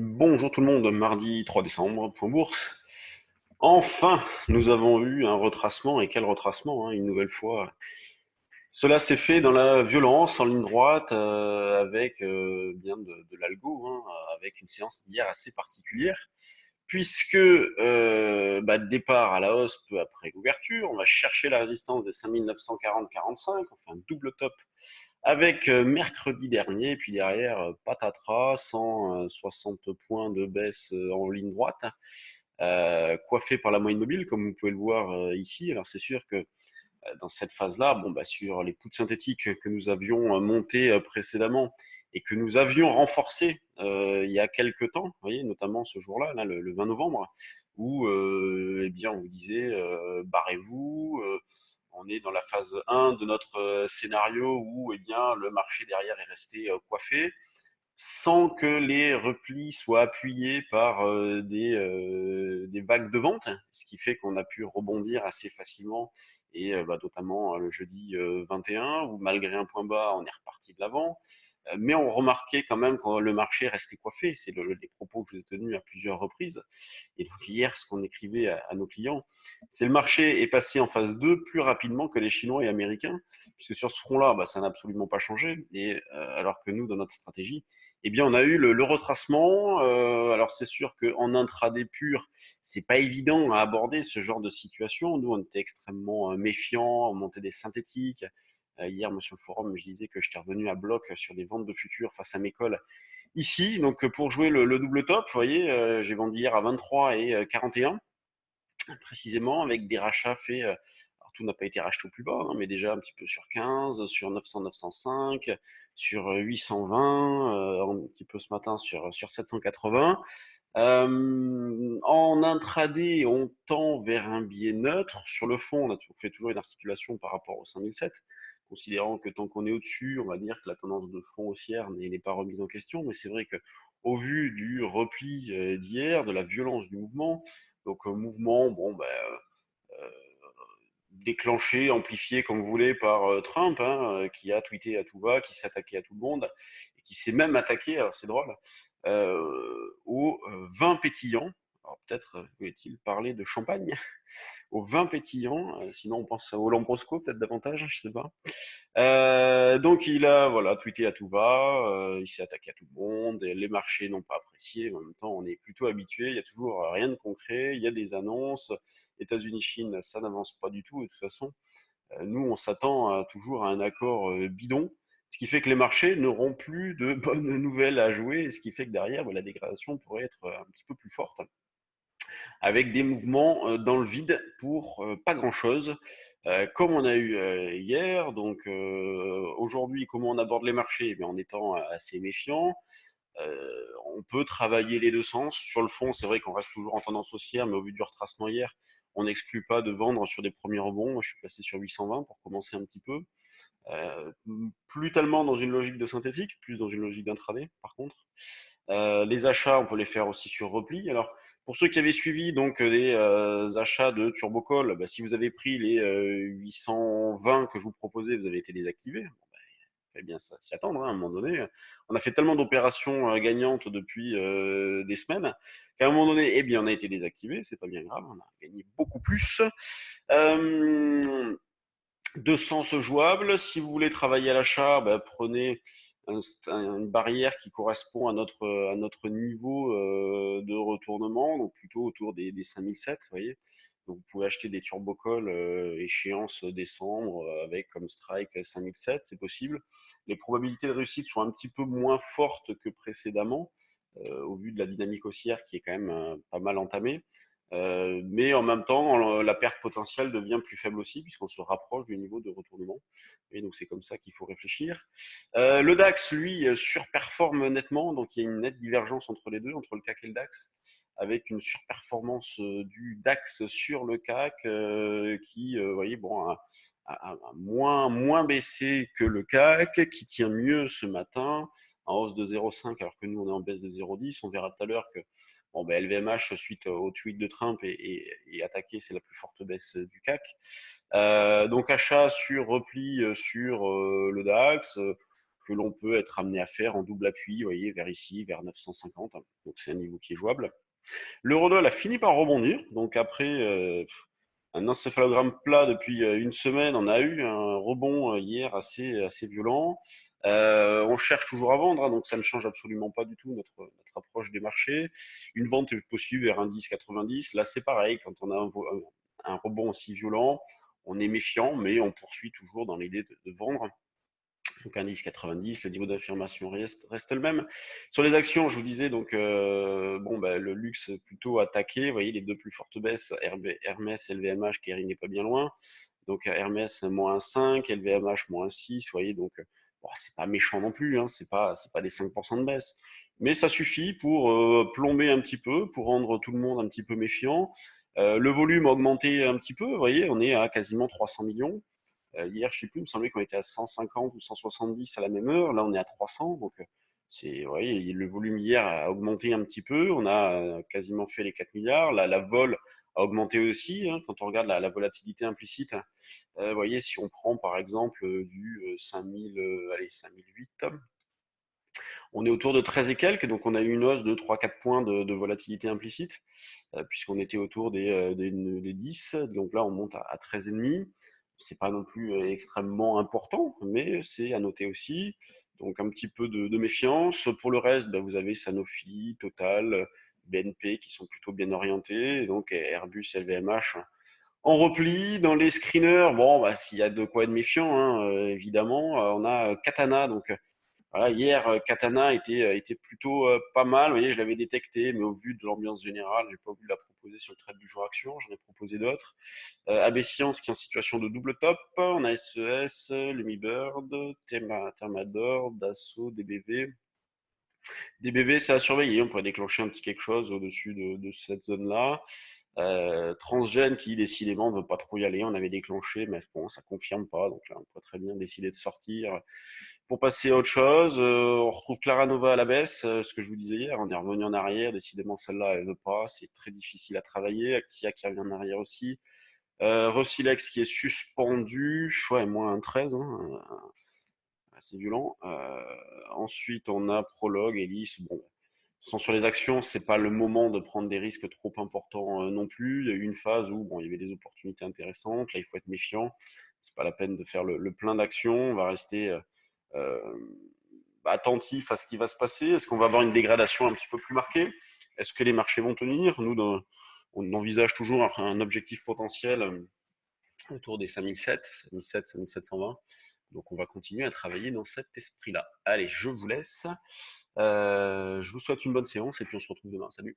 Bonjour tout le monde, mardi 3 décembre, point bourse. Enfin, nous avons eu un retracement, et quel retracement, hein, une nouvelle fois. Cela s'est fait dans la violence, en ligne droite, avec bien de l'algo, hein, avec une séance d'hier assez particulière, puisque départ à la hausse peu après l'ouverture, on va chercher la résistance des 5940-45, enfin un double top avec mercredi dernier, puis derrière, patatras, 160 points de baisse en ligne droite, coiffé par la moyenne mobile, comme vous pouvez le voir ici. Alors c'est sûr que dans cette phase-là, sur les poutres synthétiques que nous avions montées précédemment et que nous avions renforcées il y a quelques temps, vous voyez, notamment ce jour-là, là, le 20 novembre, où on vous disait barrez-vous. On est dans la phase 1 de notre scénario où le marché derrière est resté coiffé sans que les replis soient appuyés par des vagues de vente, ce qui fait qu'on a pu rebondir assez facilement, et notamment le jeudi 21, où malgré un point bas, on est reparti de l'avant. Mais on remarquait quand même que le marché restait coiffé. C'est les propos que je vous ai tenus à plusieurs reprises. Et donc hier, ce qu'on écrivait à nos clients, c'est le marché est passé en phase 2 plus rapidement que les Chinois et Américains, puisque sur ce front-là, ça n'a absolument pas changé. Et alors que nous, dans notre stratégie, on a eu le retracement. Alors c'est sûr qu'en intraday pur, c'est pas évident à aborder ce genre de situation. Nous, on était extrêmement méfiants, on montait des synthétiques. Hier, sur le forum, je disais que j'étais revenu à bloc sur des ventes de futurs face à mes calls ici. Donc pour jouer le double top, vous voyez, j'ai vendu hier à 23 et 41 précisément, avec des rachats faits. Alors tout n'a pas été racheté au plus bas, hein, mais déjà un petit peu sur 15, sur 900, 905, sur 820, un petit peu ce matin sur 780. En intraday, on tend vers un biais neutre. Sur le fond, on fait toujours une articulation par rapport au 5007, considérant que tant qu'on est au-dessus, on va dire que la tendance de fond haussière n'est pas remise en question. Mais c'est vrai que au vu du repli d'hier, de la violence du mouvement, donc mouvement, déclenché, amplifié comme vous voulez par Trump, hein, qui a tweeté à tout va, qui s'est attaqué à tout le monde, et qui s'est même attaqué, alors c'est drôle, aux vins pétillants. Alors peut-être voulait-il parler de champagne, aux vins pétillants, sinon on pense au Lambrosco peut-être davantage, je sais pas. Donc il a voilà tweeté à tout va, il s'est attaqué à tout le monde, et les marchés n'ont pas apprécié, mais en même temps on est plutôt habitué, il y a toujours rien de concret, il y a des annonces, États-Unis, Chine, ça n'avance pas du tout, et de toute façon, nous on s'attend toujours à un accord bidon, ce qui fait que les marchés n'auront plus de bonnes nouvelles à jouer, et ce qui fait que derrière, la dégradation pourrait être un petit peu plus forte avec des mouvements dans le vide pour pas grand-chose, comme on a eu hier. Donc aujourd'hui, comment on aborde les marchés? En étant assez méfiant. On peut travailler les deux sens. Sur le fond, c'est vrai qu'on reste toujours en tendance haussière, mais au vu du retracement hier, on n'exclut pas de vendre sur des premiers rebonds. Moi, je suis passé sur 820 pour commencer un petit peu. Euh, Plus tellement dans une logique de synthétique, plus dans une logique d'intraday, par contre. Les achats, on peut les faire aussi sur repli. Alors, pour ceux qui avaient suivi donc les achats de Turbocall, si vous avez pris les 820 que je vous proposais, vous avez été désactivé. Bon, fallait bien s'y attendre, hein, à un moment donné. On a fait tellement d'opérations gagnantes depuis des semaines qu'à un moment donné, on a été désactivé. C'est pas bien grave, on a gagné beaucoup plus. 200 jouables. Si vous voulez travailler à l'achat, prenez une barrière qui correspond à notre niveau de retournement, donc plutôt autour des 5007, vous voyez. Donc vous pouvez acheter des turbocalls échéance décembre avec comme strike 5007, c'est possible. Les probabilités de réussite sont un petit peu moins fortes que précédemment, au vu de la dynamique haussière qui est quand même pas mal entamée. Mais en même temps, la perte potentielle devient plus faible aussi, puisqu'on se rapproche du niveau de retournement. Et donc, c'est comme ça qu'il faut réfléchir. Le DAX, lui, surperforme nettement. Donc, il y a une nette divergence entre les deux, entre le CAC et le DAX, avec une surperformance du DAX sur le CAC qui, vous voyez, a moins baissé que le CAC, qui tient mieux ce matin, en hausse de 0,5, alors que nous, on est en baisse de 0,10. On verra tout à l'heure que LVMH, suite au tweet de Trump, est attaqué, c'est la plus forte baisse du CAC. Donc achat sur repli sur le DAX. que l'on peut être amené à faire en double appui, vous voyez, vers ici, vers 950. Donc c'est un niveau qui est jouable. L'eurodoll a fini par rebondir. Donc après un encéphalogramme plat depuis une semaine, on a eu un rebond hier assez violent. On cherche toujours à vendre, hein, donc ça ne change absolument pas du tout notre approche des marchés. Une vente est possible vers un 10,90. Là, c'est pareil, quand on a un rebond aussi violent, on est méfiant, mais on poursuit toujours dans l'idée de vendre. Donc indice 90, le niveau d'affirmation reste le même. Sur les actions, je vous disais donc bon bah, le luxe plutôt attaqué. Vous voyez les deux plus fortes baisses, Hermès, LVMH, Kering n'est pas bien loin. Donc Hermès moins 5, LVMH moins 6. Vous voyez donc bon, c'est pas méchant non plus, hein, c'est pas des 5% de baisse. Mais ça suffit pour plomber un petit peu, pour rendre tout le monde un petit peu méfiant. Le volume a augmenté un petit peu, vous voyez, on est à quasiment 300 millions. Hier, je sais plus, il me semblait qu'on était à 150 ou 170 à la même heure. Là, on est à 300. Donc, ouais, le volume hier a augmenté un petit peu. On a quasiment fait les 4 milliards. La vol a augmenté aussi, hein, quand on regarde la volatilité implicite. Vous voyez, si on prend par exemple du 5000, allez, 5008, on est autour de 13 et quelques. Donc, on a eu une hausse de 3-4 points de volatilité implicite, puisqu'on était autour des 10. Donc là, on monte à 13,5. C'est pas non plus extrêmement important, mais c'est à noter aussi. Donc un petit peu de méfiance. Pour le reste, bah, vous avez Sanofi, Total, BNP qui sont plutôt bien orientés. Donc Airbus, LVMH en repli. Dans les screeners, bon, bah, s'il y a de quoi être méfiant, hein, évidemment. On a Katana, donc voilà, hier, Katana était plutôt pas mal. Vous voyez, je l'avais détecté, mais au vu de l'ambiance générale, j'ai pas voulu la proposer sur le trade du jour action. J'en ai proposé d'autres. AB Science qui est en situation de double top. On a SES, Lumibird, Thermador, Dassault, DBV. DBV, c'est à surveiller. On pourrait déclencher un petit quelque chose au-dessus de cette zone-là. Transgène qui décidément ne veut pas trop y aller. On avait déclenché, mais bon, ça confirme pas. Donc là, on pourrait très bien décider de sortir pour passer à autre chose. On retrouve Claranova à la baisse, ce que je vous disais hier. On est revenu en arrière. Décidément, celle-là, elle ne veut pas. C'est très difficile à travailler. Actia qui revient en arrière aussi. Rosilex qui est suspendu. Ouais, moins un 13. Hein, assez violent. Ensuite, on a Prologue, Elis. Bon, sont sur les actions, c'est pas le moment de prendre des risques trop importants non plus. Il y a eu une phase où bon, il y avait des opportunités intéressantes. Là, il faut être méfiant. C'est pas la peine de faire le plein d'actions. On va rester euh, attentif à ce qui va se passer. Est-ce qu'on va avoir une dégradation un petit peu plus marquée? Est-ce que les marchés vont tenir? Nous, on envisage toujours un objectif potentiel autour des 5007, 5007, 5720. Donc on va continuer à travailler dans cet esprit-là. Allez, je vous laisse. Je vous souhaite une bonne séance et puis on se retrouve demain. Salut.